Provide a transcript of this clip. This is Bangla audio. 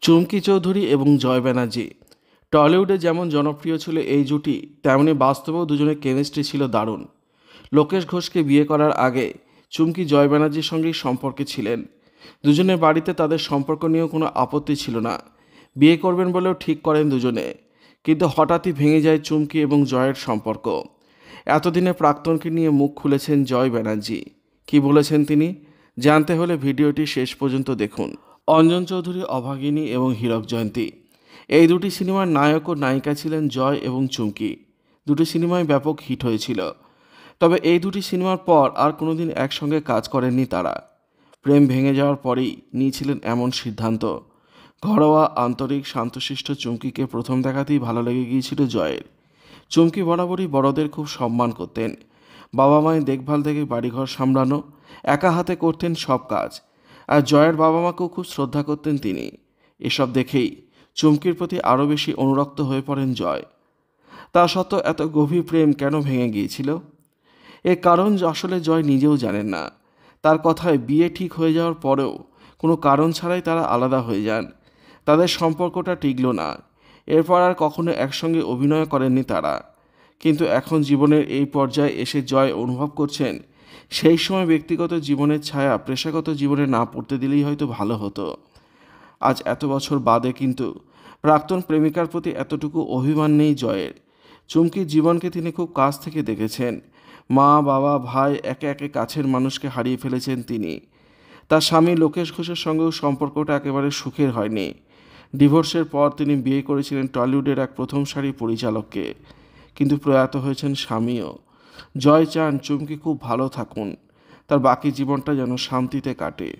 চুমকি চৌধুরী এবং জয় ব্যানার্জি টলিউডে যেমন জনপ্রিয় ছিল এই জুটি, তেমনি বাস্তবেও দুজনের কেমিস্ট্রি ছিল দারুণ। লোকেশ ঘোষকে বিয়ে করার আগে চুমকি জয় ব্যানার্জির সঙ্গেই সম্পর্কে ছিলেন। দুজনের বাড়িতে তাদের সম্পর্ক নিয়েও কোনো আপত্তি ছিল না। বিয়ে করবেন বলেও ঠিক করেন দুজনে। কিন্তু হঠাৎই ভেঙে যায় চুমকি এবং জয়ের সম্পর্ক। এতদিনে প্রাক্তনকে নিয়ে মুখ খুলেছেন জয় ব্যানার্জি। কি বলেছেন তিনি? জানতে হলে ভিডিওটি শেষ পর্যন্ত দেখুন। অঞ্জন চৌধুরী অভাগিনী এবং হীরক জয়ন্তী, এই দুটি সিনেমার নায়ক ও নায়িকা ছিলেন জয় এবং চুমকি। দুটি সিনেমায় ব্যাপক হিট হয়েছিল। তবে এই দুটি সিনেমার পর আর কোনোদিন একসঙ্গে কাজ করেননি তারা। প্রেম ভেঙে যাওয়ার পরেই নিয়েছিলেন এমন সিদ্ধান্ত। ঘরোয়া, আন্তরিক, শান্তশিষ্ট চুমকিকে প্রথম দেখাতেই ভালো লেগে গিয়েছিল জয়ের। চুমকি বরাবরই বড়দের খুব সম্মান করতেন। বাবা মায়ের দেখভাল থেকে বাড়িঘর সামলানো, একা হাতে করতেন সব কাজ। আর জয়ের বাবা মাকেও খুব শ্রদ্ধা করতেন তিনি। এসব দেখেই চুমকির প্রতি আরও বেশি অনুরক্ত হয়ে পড়েন জয়। তা সত্ত্বেও এত গভীর প্রেম কেন ভেঙে গিয়েছিল? এর কারণ আসলে জয় নিজেও জানেন না। তার কথায় বিয়ে ঠিক হয়ে যাওয়ার পরেও কোনো কারণ ছাড়াই তারা আলাদা হয়ে যান। তাদের সম্পর্কটা টিকল না। এরপর আর কখনো একসঙ্গে অভিনয় করেননি তারা। কিন্তু এখন জীবনের এই পর্যায়ে এসে জয় অনুভব করছেন, সেই সময় ব্যক্তিগত জীবনের ছায়া পেশাগত জীবনে না পড়তে দিলেই হয়তো ভালো হতো। আজ এত বছর বাদে কিন্তু প্রাক্তন প্রেমিকার প্রতি এতটুকু অভিমান নেই জয়ের। চুমকির জীবনকে তিনি খুব কাছ থেকে দেখেছেন। মা, বাবা, ভাই, একে একে কাছের মানুষকে হারিয়ে ফেলেছেন তিনি। তার স্বামী লোকেশ ঘোষের সঙ্গেও সম্পর্কটা একেবারে সুখের হয়নি। ডিভোর্সের পর তিনি বিয়ে করেছিলেন টলিউডের এক প্রথম সারির পরিচালককে। কিন্তু প্রয়াত হয়েছেন স্বামীও। জয় চান চুমকি খুব ভালো থাকুন, তার বাকি জীবনটা যেন শান্তিতে কাটে।